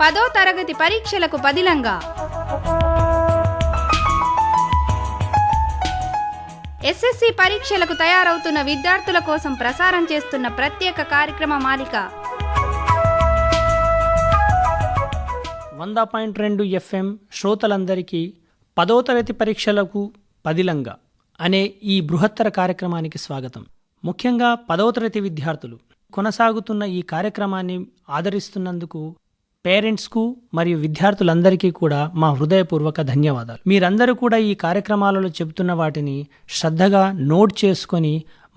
10వ తరగతి పరీక్షలకు పదిలంగా ఎస్ఎస్సి పరీక్షలకు తయారవుతున్న విద్యార్థుల కోసం ప్రసారం చేస్తున్న ప్రత్యేక కార్యక్రమ మాలిక 100.2 FM శ్రోతలందరికీ 10వ తరగతి పరీక్షలకు పదిలంగా అనే ఈ బృహత్తర కార్యక్రమానికి స్వాగతం. ముఖ్యంగా 10వ తరగతి విద్యార్థులు కొనసాగుతున్న ఈ కార్యక్రమాన్ని ఆదరిస్తున్నందుకు పేరెంట్స్కు మరియు విద్యార్థులందరికీ కూడా మా హృదయపూర్వక ధన్యవాదాలు. మీరందరూ కూడా ఈ కార్యక్రమాలలో చెబుతున్న వాటిని శ్రద్ధగా నోట్ చేసుకొని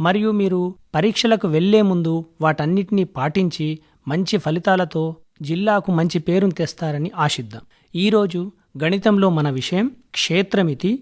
మరియు మీరు పరీక్షలకు వెళ్లే ముందు వాటన్నిటినీ పాటించి మంచి ఫలితాలతో జిల్లాకు మంచి పేరును తెస్తారని ఆశిద్దాం. ఈరోజు గణితంలో మన విషయం క్షేత్రమితి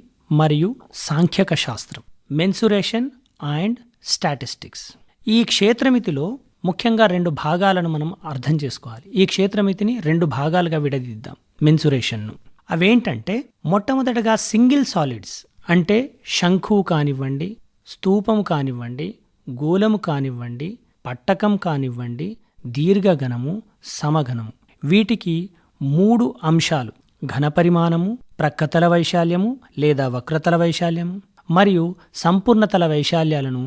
మరియు సాంఖ్యక శాస్త్రం, మెన్సురేషన్ అండ్ స్టాటిస్టిక్స్. ఈ క్షేత్రమితిలో ముఖ్యంగా 2 భాగాలను మనం అర్థం చేసుకోవాలి. ఈ క్షేత్రమితిని 2 భాగాలుగా విడదీద్దాం. మెన్సురేషన్ను అవేంటంటే, మొట్టమొదటగా సింగిల్ సాలిడ్స్ అంటే శంఖువు కానివ్వండి, స్తూపము కానివ్వండి, గోళము కానివ్వండి, పట్టకం కానివ్వండి, దీర్ఘఘనము, సమఘనము, వీటికి 3 అంశాలు: ఘనపరిమాణము, ప్రక్కతల వైశాల్యము లేదా వక్రతల వైశాల్యము మరియు సంపూర్ణతల వైశాల్యాలను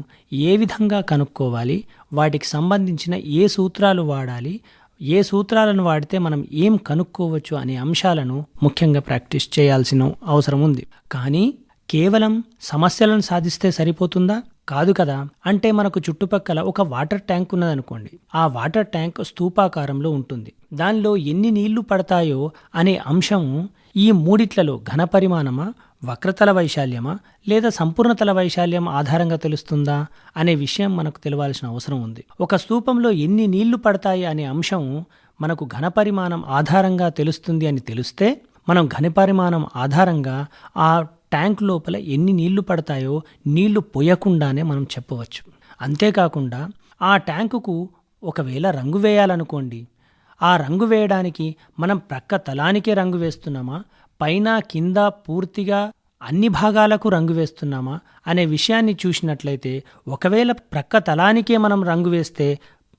ఏ విధంగా కనుక్కోవాలి, వాటికి సంబంధించిన ఏ సూత్రాలు వాడాలి, ఏ సూత్రాలను వాడితే మనం ఏం కనుక్కోవచ్చు అనే అంశాలను ముఖ్యంగా ప్రాక్టీస్ చేయాల్సిన అవసరం ఉంది. కానీ కేవలం సమస్యలను సాధిస్తే సరిపోతుందా? కాదు కదా. అంటే మనకు చుట్టుపక్కల ఒక వాటర్ ట్యాంక్ ఉన్నదనుకోండి. ఆ వాటర్ ట్యాంక్ స్తూపాకారంలో ఉంటుంది. దానిలో ఎన్ని నీళ్లు పడతాయో అనే అంశము ఈ మూడిట్లలో ఘనపరిమాణమా, వక్రతల వైశాల్యమా లేదా సంపూర్ణతల వైశాల్యం ఆధారంగా తెలుస్తుందా అనే విషయం మనకు తెలియాల్సిన అవసరం ఉంది. ఒక స్తూపంలో ఎన్ని నీళ్లు పడతాయి అనే అంశం మనకు ఘనపరిమాణం ఆధారంగా తెలుస్తుంది అని తెలిస్తే, మనం ఘనపరిమాణం ఆధారంగా ఆ ట్యాంక్ లోపల ఎన్ని నీళ్లు పడతాయో నీళ్లు పోయకుండానే మనం చెప్పవచ్చు. అంతేకాకుండా ఆ ట్యాంకుకు ఒకవేళ రంగు వేయాలనుకోండి, ఆ రంగు వేయడానికి మనం ప్రక్క తలానికే రంగు వేస్తున్నామా, పైన కింద పూర్తిగా అన్ని భాగాలకు రంగు వేస్తున్నామా అనే విషయాన్ని చూసినట్లయితే, ఒకవేళ ప్రక్క తలానికే మనం రంగు వేస్తే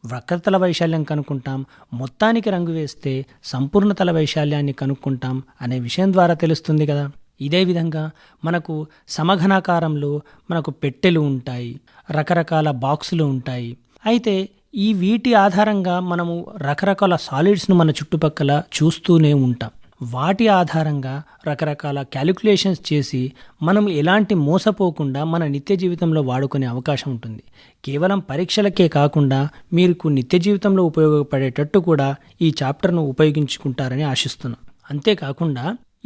వక్రతల వైశాల్యం కనుక్కుంటాం, మొత్తానికి రంగు వేస్తే సంపూర్ణతల వైశాల్యాన్ని కనుక్కుంటాం అనే విషయం ద్వారా తెలుస్తుంది కదా. ఇదే విధంగా మనకు సమఘనాకారంలో మనకు పెట్టెలు ఉంటాయి, రకరకాల బాక్సులు ఉంటాయి. అయితే ఈ వీటి ఆధారంగా మనము రకరకాల సాలిడ్స్ను మన చుట్టుపక్కల చూస్తూనే ఉంటాం. వాటి ఆధారంగా రకరకాల క్యాలిక్యులేషన్స్ చేసి మనం ఎలాంటి మోసపోకుండా మన నిత్య జీవితంలో వాడుకునే అవకాశం ఉంటుంది. కేవలం పరీక్షలకే కాకుండా మీకు నిత్య జీవితంలో ఉపయోగపడేటట్టు కూడా ఈ చాప్టర్ను ఉపయోగించుకుంటారని ఆశిస్తున్నాం. అంతేకాకుండా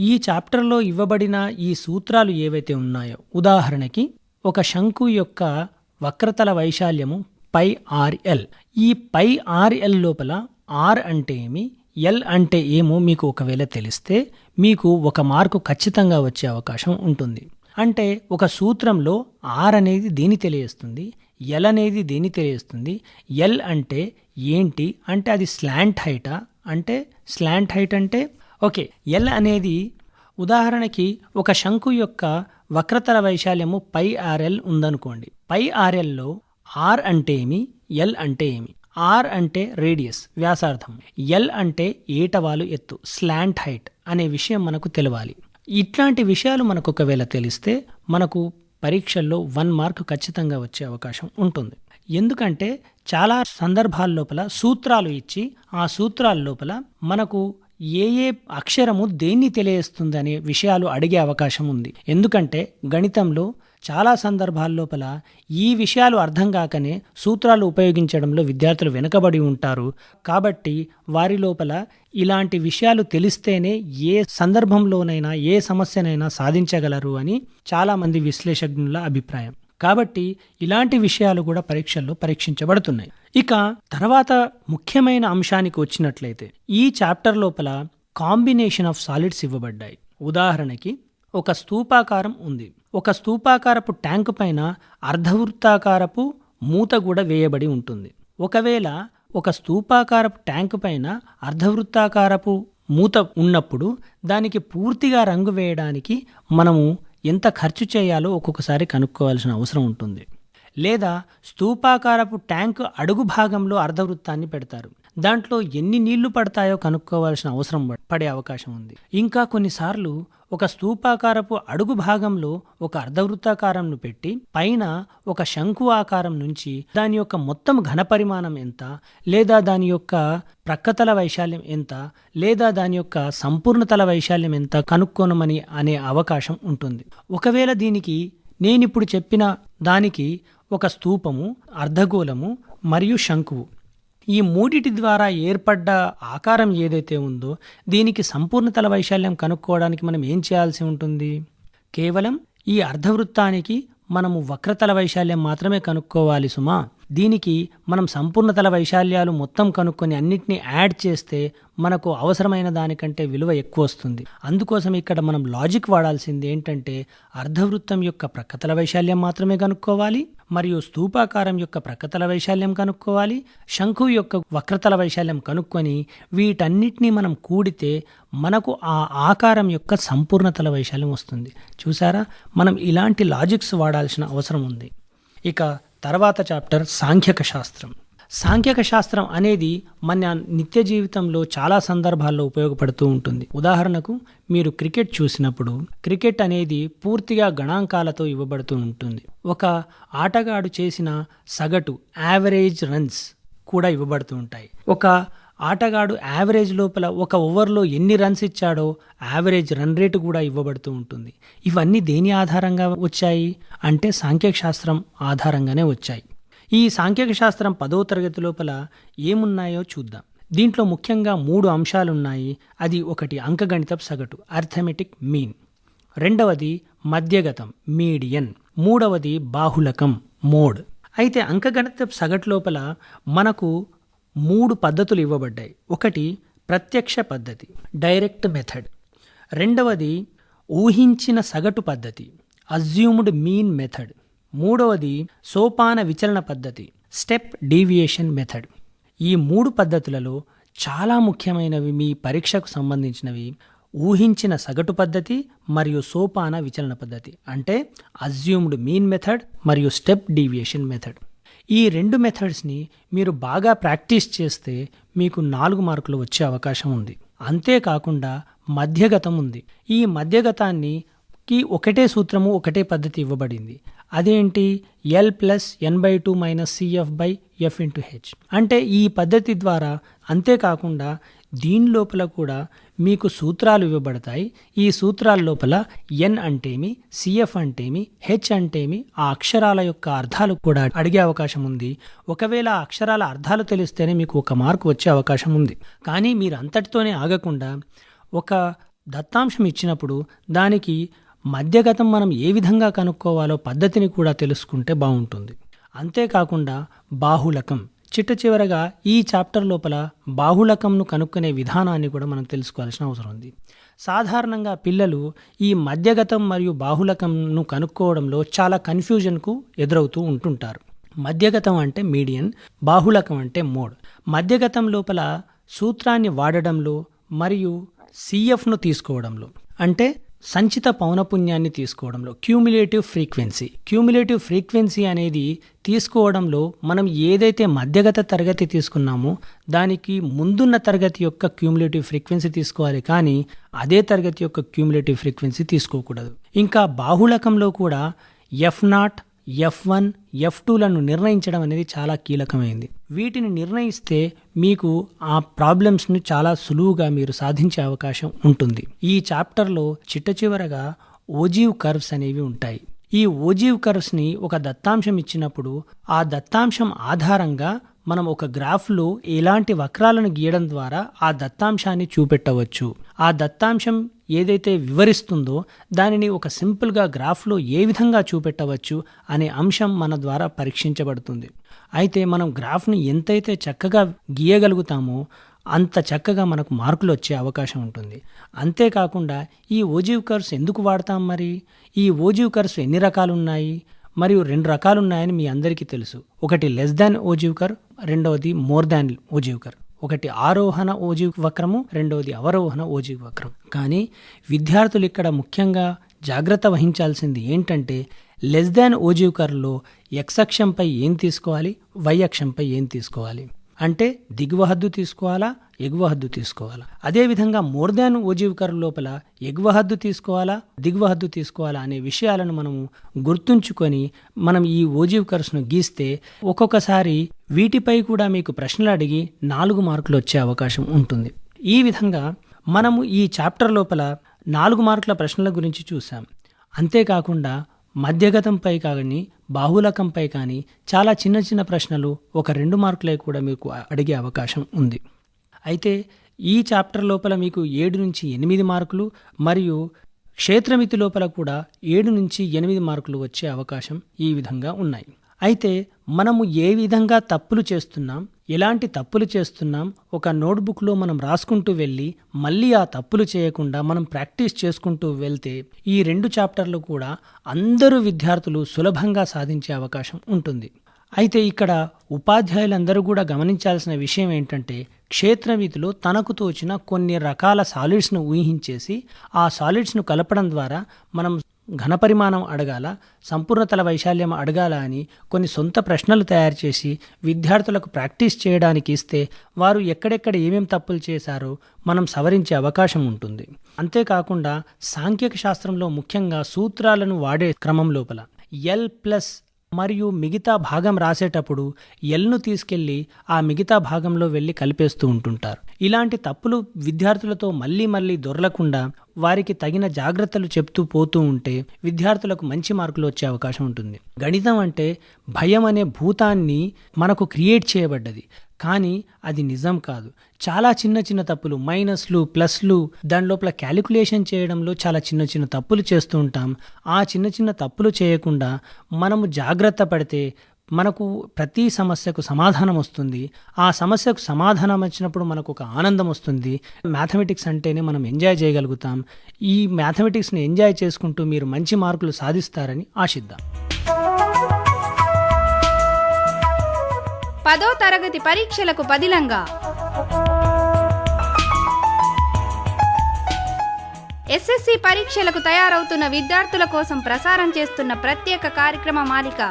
ఈ చాప్టర్లో ఇవ్వబడిన ఈ సూత్రాలు ఏవైతే ఉన్నాయో, ఉదాహరణకి ఒక శంకు యొక్క వక్రతల వైశాల్యము πRL. ఈ πRL లోపల R అంటే ఏమి, L అంటే ఏమో మీకు ఒకవేళ తెలిస్తే మీకు 1 మార్కు ఖచ్చితంగా వచ్చే అవకాశం ఉంటుంది. అంటే ఒక సూత్రంలో R అనేది దేని తెలియజేస్తుంది, L అనేది దేని తెలియజేస్తుంది. L అంటే ఏంటి అంటే అది స్లాంట్ హైటా, అంటే స్లాంట్ హైట్ అంటే ఓకే. L అనేది ఉదాహరణకి ఒక శంకు యొక్క వక్రతల వైశాల్యము πRL ఉందనుకోండి. πRLలో R అంటే ఏమి, L అంటే ఏమి. R అంటే రేడియస్, వ్యాసార్థం. L అంటే ఏటవాలు ఎత్తు, స్లాంట్ హైట్ అనే విషయం మనకు తెలవాలి. ఇట్లాంటి విషయాలు మనకు ఒకవేళ తెలిస్తే మనకు పరీక్షల్లో 1 మార్కు ఖచ్చితంగా వచ్చే అవకాశం ఉంటుంది. ఎందుకంటే చాలా సందర్భాల లోపల సూత్రాలు ఇచ్చి ఆ సూత్రాల లోపల మనకు ఏ అక్షరము దేన్ని తెలియజేస్తుంది అనే విషయాలు అడిగే అవకాశం ఉంది. ఎందుకంటే గణితంలో చాలా సందర్భాల లోపల ఈ విషయాలు అర్థం కాకనే సూత్రాలు ఉపయోగించడంలో విద్యార్థులు వెనుకబడి ఉంటారు. కాబట్టి వారి లోపల ఇలాంటి విషయాలు తెలిస్తేనే ఏ సందర్భంలోనైనా ఏ సమస్యనైనా సాధించగలరు అని చాలామంది విశ్లేషకుల అభిప్రాయం. కాబట్టి ఇలాంటి విషయాలు కూడా పరీక్షల్లో పరీక్షించబడుతున్నాయి. ఇక తర్వాత ముఖ్యమైన అంశానికి వచ్చినట్లయితే, ఈ చాప్టర్ లోపల కాంబినేషన్ ఆఫ్ సాలిడ్స్ ఇవ్వబడ్డాయి. ఉదాహరణకి ఒక స్తూపాకారం ఉంది. ఒక స్తూపాకారపు ట్యాంక్ పైన అర్ధవృత్తాకారపు మూత కూడా వేయబడి ఉంటుంది. ఒకవేళ ఒక స్తూపాకారపు ట్యాంక్ పైన అర్ధవృత్తాకారపు మూత ఉన్నప్పుడు దానికి పూర్తిగా రంగు వేయడానికి మనము ఎంత ఖర్చు చేయాలో ఒక్కొక్కసారి కనుక్కోవాల్సిన అవసరం ఉంటుంది. లేదా స్తూపాకారపు ట్యాంక్ అడుగు భాగంలో అర్ధవృత్తాన్ని పెడతారు. దాంట్లో ఎన్ని నీళ్లు పడతాయో కనుక్కోవాల్సిన అవసరం పడే అవకాశం ఉంది. ఇంకా కొన్నిసార్లు ఒక స్తూపాకారపు అడుగు భాగంలో ఒక అర్ధవృత్తాకారంను పెట్టి పైన ఒక శంకు ఆకారం నుంచి దాని యొక్క మొత్తం ఘనపరిమాణం ఎంత, లేదా దాని యొక్క ప్రక్కతల వైశాల్యం ఎంత, లేదా దాని యొక్క సంపూర్ణతల వైశాల్యం ఎంత కనుక్కోనమని అనే అవకాశం ఉంటుంది. ఒకవేళ దీనికి నేనిప్పుడు చెప్పిన దానికి ఒక స్తూపము, అర్ధగోళము మరియు శంకువు, ఈ మూడిటి ద్వారా ఏర్పడ్డ ఆకారం ఏదైతే ఉందో దీనికి సంపూర్ణతల వైశాల్యం కనుక్కోవడానికి మనం ఏం చేయాల్సి ఉంటుంది? కేవలం ఈ అర్ధవృత్తానికి మనము వక్రతల వైశాల్యం మాత్రమే కనుక్కోవాలి సుమా. దీనికి మనం సంపూర్ణతల వైశాల్యాలు మొత్తం కనుక్కొని అన్నిటినీ యాడ్ చేస్తే మనకు అవసరమైన దానికంటే విలువ ఎక్కువ వస్తుంది. అందుకోసం ఇక్కడ మనం లాజిక్ వాడాల్సింది ఏంటంటే అర్ధవృత్తం యొక్క ప్రక్కతల వైశాల్యం మాత్రమే కనుక్కోవాలి, మరియు స్తూపాకారం యొక్క ప్రక్కతల వైశాల్యం కనుక్కోవాలి, శంకు యొక్క వక్రతల వైశాల్యం కనుక్కొని వీటన్నిటినీ మనం కూడితే మనకు ఆ ఆకారం యొక్క సంపూర్ణతల వైశాల్యం వస్తుంది. చూసారా, మనం ఇలాంటి లాజిక్స్ వాడాల్సిన అవసరం ఉంది. ఇక తర్వాత చాప్టర్ సాంఖ్యక శాస్త్రం. సాంఖ్యక శాస్త్రం అనేది మన నిత్య జీవితంలో చాలా సందర్భాల్లో ఉపయోగపడుతూ ఉంటుంది. ఉదాహరణకు మీరు క్రికెట్ చూసినప్పుడు క్రికెట్ అనేది పూర్తిగా గణాంకాలతో ఇవ్వబడుతూ ఉంటుంది. ఒక ఆటగాడు చేసిన సగటు యావరేజ్ రన్స్ కూడా ఇవ్వబడుతూ ఉంటాయి. ఒక ఆటగాడు యావరేజ్ లోపల ఒక ఓవర్లో ఎన్ని రన్స్ ఇచ్చాడో యావరేజ్ రన్ రేటు కూడా ఇవ్వబడుతూ ఉంటుంది. ఇవన్నీ దేని ఆధారంగా వచ్చాయి అంటే సాంఖ్యక శాస్త్రం ఆధారంగానే వచ్చాయి. ఈ సాంఖ్యక శాస్త్రం 10వ తరగతి లోపల ఏమున్నాయో చూద్దాం. దీంట్లో ముఖ్యంగా 3 అంశాలున్నాయి. అది ఒకటి అంకగణితపు సగటు అర్థమెటిక్ మీన్, రెండవది మధ్యగతం మీడియన్, మూడవది బాహుళకం మోడ్. అయితే అంకగణితపు సగటు లోపల మనకు 3 పద్ధతులు ఇవ్వబడ్డాయి. ఒకటి ప్రత్యక్ష పద్ధతి డైరెక్ట్ మెథడ్, రెండవది ఊహించిన సగటు పద్ధతి అజ్యూమ్డ్ మీన్ మెథడ్, మూడవది సోపాన విచలన పద్ధతి స్టెప్ డీవియేషన్ మెథడ్. ఈ 3 పద్ధతులలో చాలా ముఖ్యమైనవి మీ పరీక్షకు సంబంధించినవి ఊహించిన సగటు పద్ధతి మరియు సోపాన విచలన పద్ధతి, అంటే అజ్యూమ్డ్ మీన్ మెథడ్ మరియు స్టెప్ డీవియేషన్ మెథడ్. ఈ 2 మెథడ్స్ని మీరు బాగా ప్రాక్టీస్ చేస్తే మీకు 4 మార్కులు వచ్చే అవకాశం ఉంది. అంతేకాకుండా మధ్యగతం ఉంది. ఈ మధ్యగతానికి ఒకటే సూత్రము, ఒకటే పద్ధతి ఇవ్వబడింది. అదేంటి? L+n/2 - CF/F/h. అంటే ఈ పద్ధతి ద్వారా అంతేకాకుండా దీని లోపల కూడా మీకు సూత్రాలు ఇవ్వబడతాయి. ఈ సూత్రాల లోపల n అంటేమి, CF అంటేమి, h అంటేమి, ఆ అక్షరాల యొక్క అర్థాలు కూడా అడిగే అవకాశం ఉంది. ఒకవేళ ఆ అక్షరాల అర్థాలు తెలిస్తేనే మీకు 1 మార్కు వచ్చే అవకాశం ఉంది. కానీ మీరు అంతటితోనే ఆగకుండా ఒక దత్తాంశం ఇచ్చినప్పుడు దానికి మధ్యగతం మనం ఏ విధంగా కనుక్కోవాలో పద్ధతిని కూడా తెలుసుకుంటే బాగుంటుంది. అంతేకాకుండా బాహుళకం, చివరగా ఈ చాప్టర్ లోపల బాహుళకంను కనుక్కునే విధానాన్ని కూడా మనం తెలుసుకోవాల్సిన అవసరం ఉంది. సాధారణంగా పిల్లలు ఈ మధ్యగతం మరియు బాహుళకంను కనుక్కోవడంలో చాలా కన్ఫ్యూజన్కు ఎదురవుతూ ఉంటుంటారు. మధ్యగతం అంటే మీడియన్, బాహుళకం అంటే మోడ్. మధ్యగతం లోపల సూత్రాన్ని వాడడంలో మరియు CFను తీసుకోవడంలో, అంటే సంచిత పౌనపున్యాన్ని తీసుకోవడంలో, క్యూములేటివ్ ఫ్రీక్వెన్సీ అనేది తీసుకోవడంలో మనం ఏదైతే మధ్యగత తరగతి తీసుకున్నామో దానికి ముందున్న తరగతి యొక్క క్యూములేటివ్ ఫ్రీక్వెన్సీ తీసుకోవాలి, కానీ అదే తరగతి యొక్క క్యూములేటివ్ ఫ్రీక్వెన్సీ తీసుకోకూడదు. ఇంకా బాహుళకంలో కూడా F0, F1, F2లను నిర్ణయించడం అనేది చాలా కీలకమైంది. వీటిని నిర్ణయిస్తే మీకు ఆ ప్రాబ్లమ్స్ని చాలా సులువుగా మీరు సాధించే అవకాశం ఉంటుంది. ఈ చాప్టర్లో చిట్టచివరగా ఓజీవ్ కర్వ్స్ అనేవి ఉంటాయి. ఈ ఓజీవ్ కర్వ్స్ని ఒక దత్తాంశం ఇచ్చినప్పుడు ఆ దత్తాంశం ఆధారంగా మనం ఒక గ్రాఫ్లో ఎలాంటి వక్రాలను గీయడం ద్వారా ఆ దత్తాంశాన్ని చూపెట్టవచ్చు. ఆ దత్తాంశం ఏదైతే వివరిస్తుందో దానిని ఒక సింపుల్గా గ్రాఫ్లో ఏ విధంగా చూపెట్టవచ్చు అనే అంశం మన ద్వారా పరీక్షించబడుతుంది. అయితే మనం గ్రాఫ్ని ఎంతైతే చక్కగా గీయగలుగుతామో అంత చక్కగా మనకు మార్కులు వచ్చే అవకాశం ఉంటుంది. అంతేకాకుండా ఈ ఓజీవ్ కర్వ్స్ ఎందుకు వాడతాం? మరి ఈ ఓజీవ్ కర్వ్స్ ఎన్ని రకాలు ఉన్నాయి? మరియు 2 రకాలు ఉన్నాయని మీ అందరికీ తెలుసు. ఒకటి లెస్ దాన్ ఓజీవ్ కర్వ్, రెండవది మోర్ దాన్ ఓజీవ్ కర్వ్. ఒకటి ఆరోహణ ఓజీవ్ వక్రము, రెండవది అవరోహణ ఓజీవ్ వక్రం. కానీ విద్యార్థులు ఇక్కడ ముఖ్యంగా జాగ్రత్త వహించాల్సింది ఏంటంటే లెస్ దాన్ ఓజీవ్ కర్వ్లో x అక్షంపై ఏం తీసుకోవాలి, y అక్షంపై ఏం తీసుకోవాలి. అంటే దిగువ హద్దు తీసుకోవాలా, ఎగువ హద్దు తీసుకోవాలా. అదేవిధంగా మోర్ దాన్ ఓజీవ్ కర్వ్ లోపల ఎగువ హద్దు తీసుకోవాలా, దిగువ హద్దు తీసుకోవాలా అనే విషయాలను మనము గుర్తుంచుకొని మనం ఈ ఓజీవ్ కర్వ్స్ను గీస్తే ఒక్కొక్కసారి వీటిపై కూడా మీకు ప్రశ్నలు అడిగి 4 మార్కులు వచ్చే అవకాశం ఉంటుంది. ఈ విధంగా మనము ఈ చాప్టర్ లోపల 4 మార్కుల ప్రశ్నల గురించి చూసాం. అంతేకాకుండా మధ్యగతంపై కానీ బాహుళకంపై కానీ చాలా చిన్న చిన్న ప్రశ్నలు ఒక 2 మార్కులే కూడా మీకు అడిగే అవకాశం ఉంది. అయితే ఈ చాప్టర్ లోపల మీకు 7 నుంచి 8 మార్కులు మరియు క్షేత్రమితి లోపల కూడా 7 నుంచి 8 మార్కులు వచ్చే అవకాశం ఈ విధంగా ఉన్నాయి. అయితే మనము ఏ విధంగా తప్పులు చేస్తున్నాం, ఎలాంటి తప్పులు చేస్తున్నాం ఒక నోట్బుక్లో మనం రాసుకుంటూ వెళ్ళి మళ్ళీ ఆ తప్పులు చేయకుండా మనం ప్రాక్టీస్ చేసుకుంటూ వెళ్తే ఈ 2 చాప్టర్లు కూడా అందరూ విద్యార్థులు సులభంగా సాధించే అవకాశం ఉంటుంది. అయితే ఇక్కడ ఉపాధ్యాయులందరూ కూడా గమనించాల్సిన విషయం ఏంటంటే క్షేత్రమితిలో తనకు తోచిన కొన్ని రకాల సాలిడ్స్ను ఊహించేసి ఆ సాలిడ్స్ను కలపడం ద్వారా మనం ఘనపరిమాణం అడగాల, సంపూర్ణతల వైశాల్యం అడగాల అని కొన్ని సొంత ప్రశ్నలు తయారు చేసి విద్యార్థులకు ప్రాక్టీస్ చేయడానికి ఇస్తే వారు ఎక్కడెక్కడ ఏమేం తప్పులు చేశారో మనం సవరించే అవకాశం ఉంటుంది. అంతేకాకుండా సాంఖ్యక శాస్త్రంలో ముఖ్యంగా సూత్రాలను వాడే క్రమం లోపల L+ మరియు మిగతా భాగం రాసేటప్పుడు ఎల్ను తీసుకెళ్లి ఆ మిగతా భాగంలో వెళ్ళి కలిపేస్తూ ఉంటుంటారు. ఇలాంటి తప్పులు విద్యార్థులతో మళ్ళీ మళ్ళీ దొరలకుండా వారికి తగిన జాగ్రత్తలు చెప్తూ పోతూ ఉంటే విద్యార్థులకు మంచి మార్కులు వచ్చే అవకాశం ఉంటుంది. గణితం అంటే భయం అనే భూతాన్ని మనకు క్రియేట్ చేయబడ్డది, కానీ అది నిజం కాదు. చాలా చిన్న చిన్న తప్పులు, మైనస్లు, ప్లస్లు, దాని లోపల క్యాలిక్యులేషన్ చేయడంలో చాలా చిన్న చిన్న తప్పులు చేస్తూ ఉంటాం. ఆ చిన్న చిన్న తప్పులు చేయకుండా మనము జాగ్రత్త పడితే మనకు ప్రతి సమస్యకు సమాధానం వస్తుంది. ఆ సమస్యకు సమాధానం వచ్చినప్పుడు మనకు ఒక ఆనందం వస్తుంది. మ్యాథమెటిక్స్ అంటేనే మనం ఎంజాయ్ చేయగలుగుతాం. ఈ మ్యాథమెటిక్స్ని ఎంజాయ్ చేసుకుంటూ మీరు మంచి మార్కులు సాధిస్తారని ఆశిద్దాం. 10వ తరగతి పరీక్షలకు పదిలంగా ఎస్ఎస్సి పరీక్షలకు తయారవుతున్న విద్యార్థుల కోసం ప్రసారం చేస్తున్న ప్రత్యేక కార్యక్రమ మాలిక